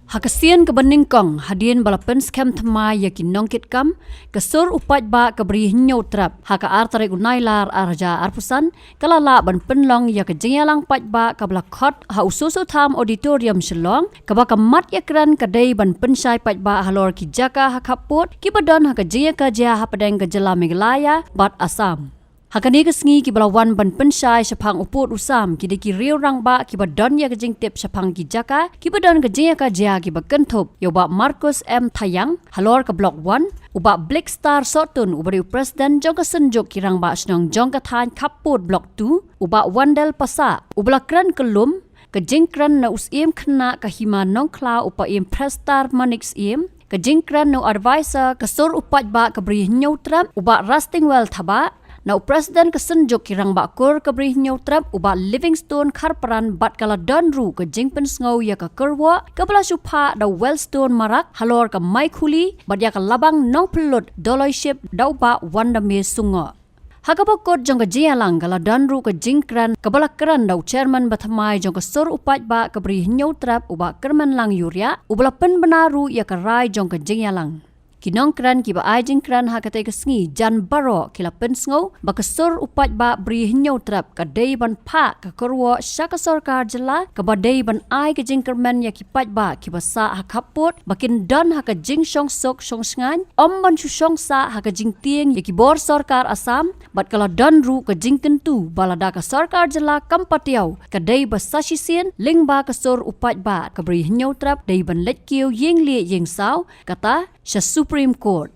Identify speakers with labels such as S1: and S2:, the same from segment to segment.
S1: Hakasian ke Beningkong hadian balapan skam thamai yakin nongkit kam kesur upat ba kabri hinyo trap haka artare gunailar arja arpusan kalala ban penlong ya kejengyalang pat ba kabla khot ha ususu tham auditorium Shillong kabaka mat yakran kadai ban pensai pat ba halor ki jaka hakaput ki badan haka jengya kaja hapadang kejela Meghalaya bat Assam. Hakani kesengi ki balawan ban pensai syapang uput usam ki deki riu rang ba ki badan ya kejeng tip syapang ki jaka ki badan kejeng ka ja ki bakentup yo ba Marcus M Thayang halor ke block 1 uba Black Star Sotun ubari Presiden Jongka Senjuk ki rang ba snong Jongka Than kaput block 2 uba Wandel Pasa ubla kran kelum kejeng kran na usiem khna kahima nongkla upa im Prestar Manix im kejeng kran no advisor kesur upat ba kabri nyautrap uba Rustingwell Thaba na Presiden kesenjuk kirang bakur kebrih nyautrap uba Livingstone Kharparan bat kala donru ke jingpen sngau ya ke kerwa ke belah supa da Wellstone Marak halor ke Maikuli bat ya ke labang nong pelut doloi ship da uba Wandame Sungo. Hakapokot jong ke jialang kala donru ke jingkran ke belah keran da chairman bathamai jong ke sur upat ba kebrih nyautrap uba kerman lang yuria ubala pen benaru ya ke rai jong ke jialang. Kinong kran ki ba ajing kran hakate kesengi jan baro kila pensngo ba kesur upat ba bri hinyo trap ka dei ban pa ka korwo syaka sarkar jela ka ba dei ban ai ke jingkerman ya ki pat ba ki ba sa hakaput bakin don haka jing shong sok shong sngan om ban chu shong sa haka jing tieng ya ki bor sarkar Assam bat kala don ru ka jing tentu balada ka sarkar jela kampatiau ka dei ba sasisien ling ba kesur upat ba ka bri hinyo trap dei ban let kiu yeng le yeng sao kata sa Supreme Court.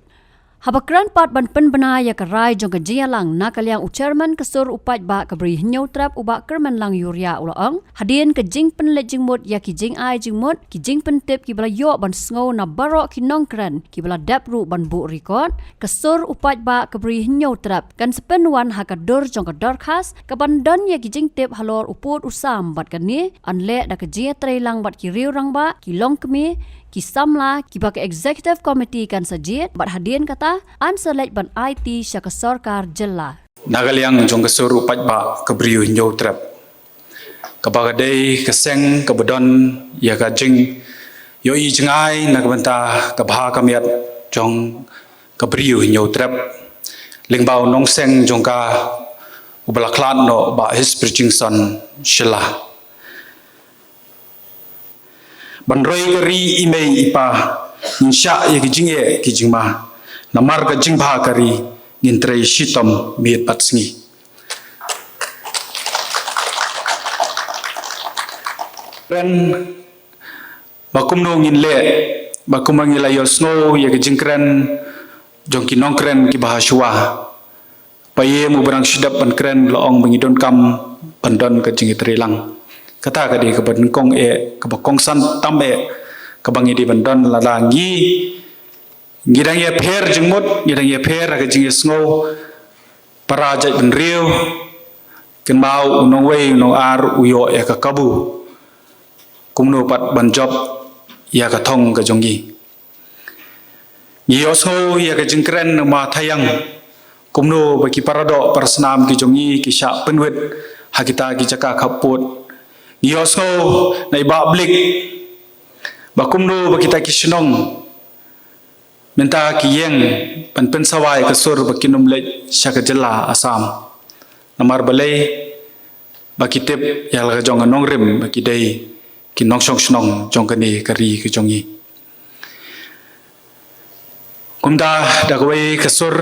S1: Habakran pat ban penbena ya karai jong kejialang nakalyang chairman kesur upat ba kabri nyautrap uba kerman lang yuria ulaang hadien ke jing penlet jingmut ya ki jing ai jingmut ki jing pentip ki bala yo ban sngo na baro ki nongkran ki bala dapru ban bu record kesur upat ba kabri nyautrap kan sepenwan hakadur jong ka dorkas ka bandan ya ki jing tip halor uput usam bat kan ni anle da ke jia trailang bat ki riu rang ba ki long kemi ki samla ki bak executive committee kan sajit bat hadien kata an select ban IT syaka sarkar jela
S2: nagalyang jong kesur upat ba kebriu nyautrap kabagadai keseng kebedon ya ka jing yo i jengai nagbanta kabha kamiat jong kebriu nyautrap lingbau nongseng jong ka ubalaklan no ba his preachingson shela banroi kari imei ipa insya ya kijinge kijingma namar ka jingba kari ngintrei shitom miet patsingi ren bakumno nginle bakumangila yosno ya kijingkren jongki nongkren ki bahaswa paye mu barang sidap ban kren loong mengidon kam pandon ka jingi trilang kata kadi keban kong kebakong san tambe kebangi di bandan lalangi ngidang ya per jengmut ngidang ya per aga jing sngo para jai benriu ken mau unong wei unong ar uyo ya ka kabu kumno pat banjob ya ka thong ka jongi ngiosho ya ka jingkren ma thayang kumno baki parado persnam ki jongi ki sha penwet hakita ki jaka khaput Yoso na ibablik bakumno bakita kisnong menta kiyeng panpen sawai kasur bakinum le syakajela Assam namar balai bakitip yal ga jong nong rim bakidai kinong shong snong jong kani kari ki jongi kumda dagwai kasur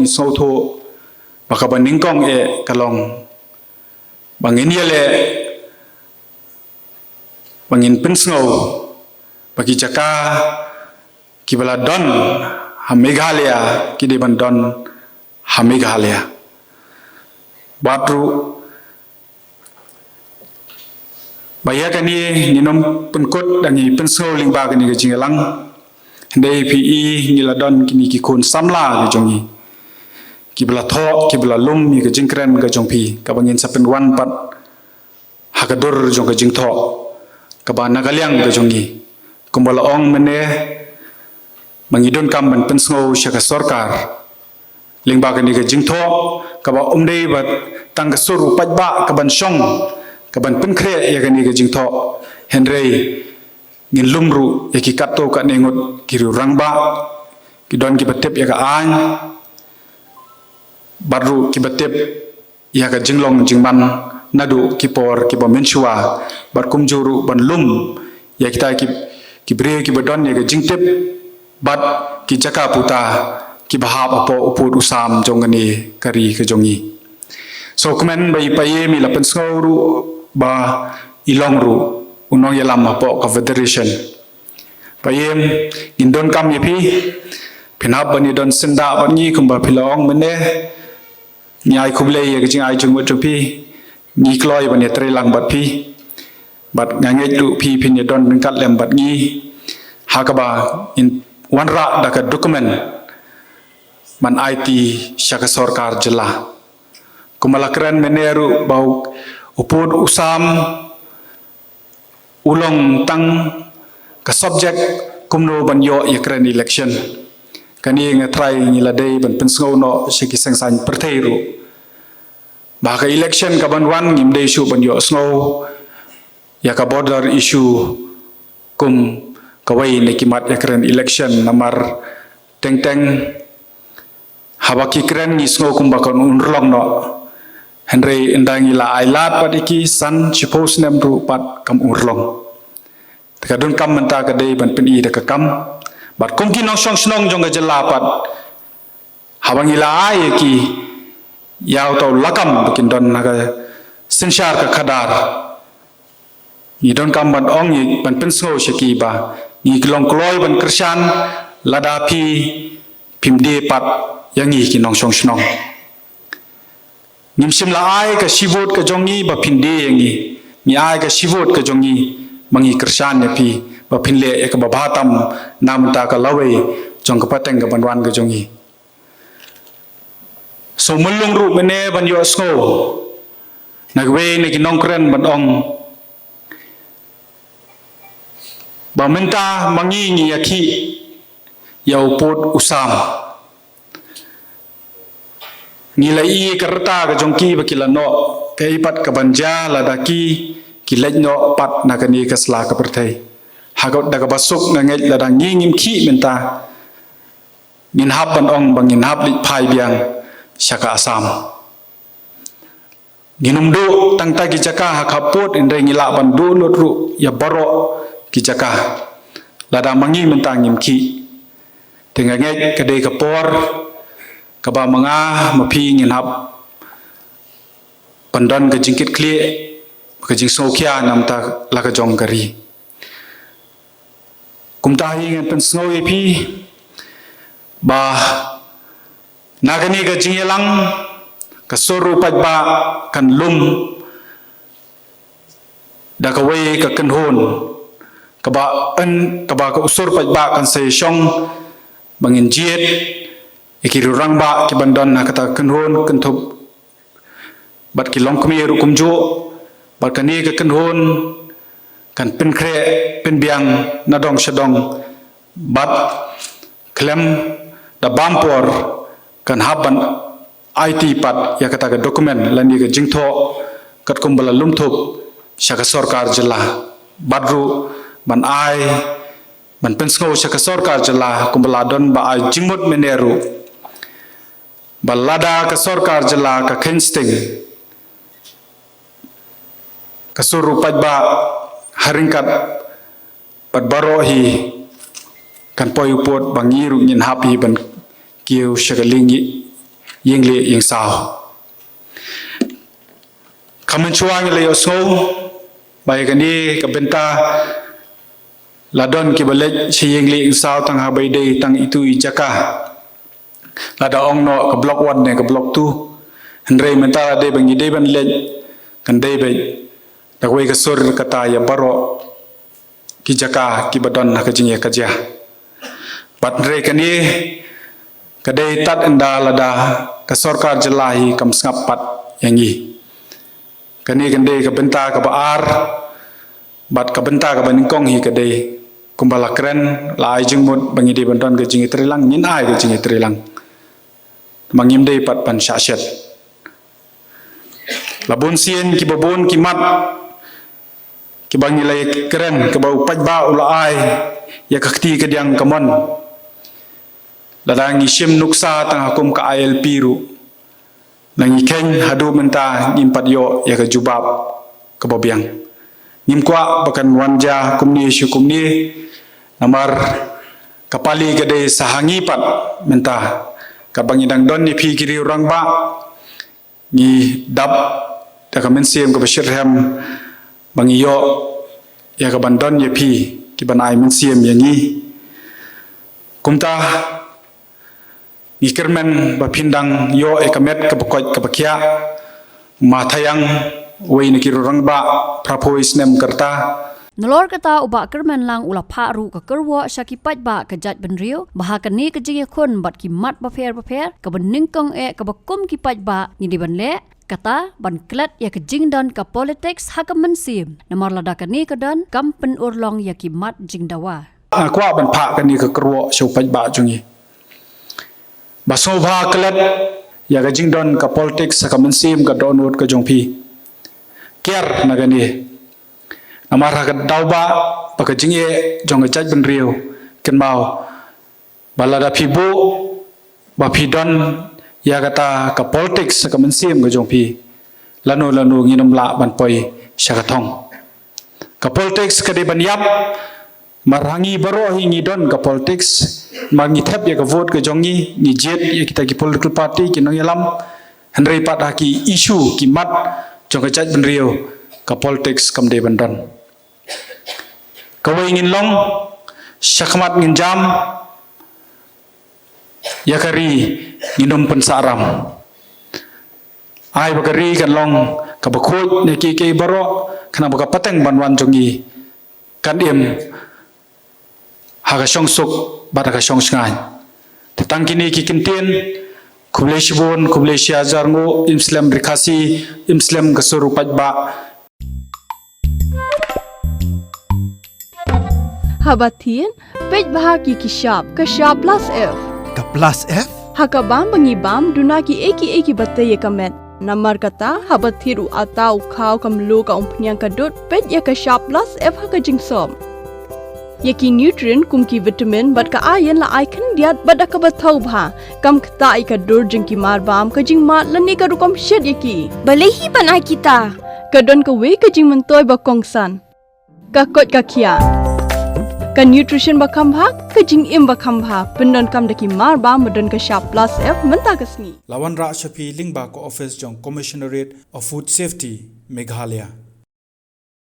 S2: ni soto bakabaningkong kalong bangin yale bangin pensno bagi jaka kibala don ha Meghalaya kidi bandon ha Meghalaya batru bayakani ninom penkot dangi pensno lingba kani gajingalang ndai PE ngila don kini ki kon samla gajongi kibala tho kibala lum mi gajingkren gajongpi kabangin sapen wan pat hakadur jong gajing tho kabana kalyang gajongi kumbala ong mene mangidon kam ban pensngo syaka sarkar lingba kani ga jingtho kaba umdei bat tang kasur upat ba kaban shong kaban penkre ya kani ga jingtho henrei ngin lumru ya ki kato ka nengot ki rang ba ki don ki batep ya ka an baru ki batep ya ka jinglong jingman nadu ki por ki ba menchua bar kum juru ban lum ya kita ki bre ki badon ya ka jingtep bat ki jaka puta ki bahap apo upud usam jongani kari ke jongi so kemen bai paye mi lapen nguru ba ilong ru unong yalam apo confederation payem indon kam yepi pinap bani don senda bani kumba pilong mene nyai kuble ye jing ai chung pi ni kloi bani trelang bat pi bat ngange du pi pin ye don kat lem bat ngi hakaba in wanra daka dokumen man IT syaka sorkar jela kumala keren meneru bau upud usam ulong tang ka subject kumno banyo ya keren election kani nga try ngila day ban pensgo no shiki sangsan perteiru baka election ka banwan ngim day shu banyo snow ya ka border issue kum kawai nekimat ya keren election namar teng teng habaki keren ni snow kum bakon unrlong no Henry indangila ailat padiki san suppose nem ru pat kam urlong takadun kam menta ka dei ban peni de ka kam bat kum ki nong song snong jong ga jela pat habangila ai ki yaw to lakam bikin don naga sinshar ka khadar ni don kam ban ong ni ban pen sngo shiki ba ni klong kloi ban krishan lada pi pimde pat yangi ki nong song snong nimsim la ai ka shivot ka jongi ba phinde yangi ni ai ka shivot ka jongi mangi krishan ne pi ba phinle ek ba bhatam nam ta ka lawe jong ka pateng ka banwan ka jongi so mulung ru mene ban yo sko nagwe ne ki nongkren ban ong ba menta mangi ni yakhi yau pot usam nilai kereta ke jongki bakila no ke ipat ke banja ladaki kilaj no pat nakani ke sela ke pertai hagot daga basuk nangej ladang ngim ki menta ngin hab ban ong bangin hab li phai biang syaka asam nginum do tang ta ki jaka hakapot indai ngila ban do lotru ya baro ki jaka ladang mangi menta ngim ki tengangej kedai kapor kaba manga mapi ngin hab pandan ke jingkit kli ke jing sokia nam ta la ka jong kari kumta hi ngan pen snow epi ba nagani ke jing yelang ka soru pat ba kan lum da ka we ka kan hon kaba en kaba ka usur pat ba kan se shong bangin jiet ikiru rang ba ki bandan na kata kenhon kentup bat ki long kumi ru kumjo bat kani ke kenhon kan pen kre pen biang nadong shadong bat klem da bampor kan haban IT pat ya kata ke dokumen lani ke jingtho kat kumbala lumthup syaka sorkar jela badru ban ai ban pensgo syaka sorkar jela kumbala don ba ai jingmut meneru balada ke sorkar jela ke kensting ke suruh pajba haringkat pat barohi kan poyupot bangiru nyin hapi ban kiu shagalingi yingli ying sao kamen chuang le osno bai gani ke benta ladon ki balej yingli ying sao tang habai dei tang itu ijaka lada ong no ke blok 1 ne ke blok 2 hendrei mentara de bangi de ban lej kan de be da wei ke sur kata ya baro ki jaka ki badon na ke jingya kaja bat re kani kadai tat enda lada ke sorkar jelahi kam sngapat yangi kani kande ke benta ke baar bat ke benta ke baningkong hi kadai kumbala keren lai jingmut bangi de bandon ke jingi trilang nin ai ke jingi trilang mangim dei pat pan syashet labun sien ki babon ki mat ki bang nilai keren ke bau paj ba ula ai ya kakti ke diang kamon ladang ishim nuksa tang hakum ka ILP ru nang ikeng hadu menta ngimpat yo ya ke jubab ke bobiang ngimkwa bakan wanja kumni isu kumni namar kapali gede sahangi pat menta kabang idang don ni pi kiri orang ba ni dap da kamen siem ka bashir ham bang iyo ya ka bandon ye pi ki banai men siem yangi kumta ni kermen ba pindang yo e kamet ka bakoj ka bakya mathayang wei ni kiri orang ba prapois nem karta
S1: Nolor kata ubak kerman lang ula paru ke kerwa syakipat ba kejat benriu bahakan ni kejing kun bat kimat bafer ke beningkong ke bakum kipat ba ni di banle kata ban klet ya kejing dan ke politics hakamen sim namar ladakan ni kedan kam penurlong ya kimat jing dawa
S2: kwa ban pha kan ni ke kerwa syupat ba jungi basova klet ya kejing dan ke politics hakamen sim ke donut ke jongpi ker nagani amara ka dauba paka jinge jong jaj ben riu ken mau balada pibu ba pidon ya kata ka politics ka mensim ga jong pi lanu nginum la ban poi syakathong ka politics ka de ban yap marangi baro hi ngidon ka politics mangi thap ya ka vote ka jongi ni jet ya kita ki political party ki nang yalam handrei pat haki issue ki mat jong jaj ben riu ka politics kam de ban don kawai ingin long syakmat ngin jam yakari nginum pensaram ai bakari kan long kabakut ne ki baro kana baka pateng banwan jongi kan em haga syongsuk baraka syongsngai tetang kini ki kintien kubleshibon kubleshia jarngo imslam rikasi imslam kasurupat ba
S3: Habatin, pej bahagi kishap, kashap plus F.
S4: Ka plus F?
S3: Hakabam bangibam dunaki eki batay kamet. Namar kata habatiru atau kau kamlu ka umpnyang kadut pej ya kashap plus F hakajing som. Yaki nutrient kumki vitamin bat ka ayan la ikan diat bat ka batau bha kam kata ika dur jingki marbam kajing mat lani ka rukom shed yaki.
S5: Balehi panai kita.
S3: Kadon ka we kajing mentoy bakongsan. Kakot kakia. Kan nutrition bakam bha kajing im bakam bha pendon kam daki marba medon ka sharp plus F menta kasni
S2: lawan ra shapi lingba ko office jong commissionerate of food safety Meghalaya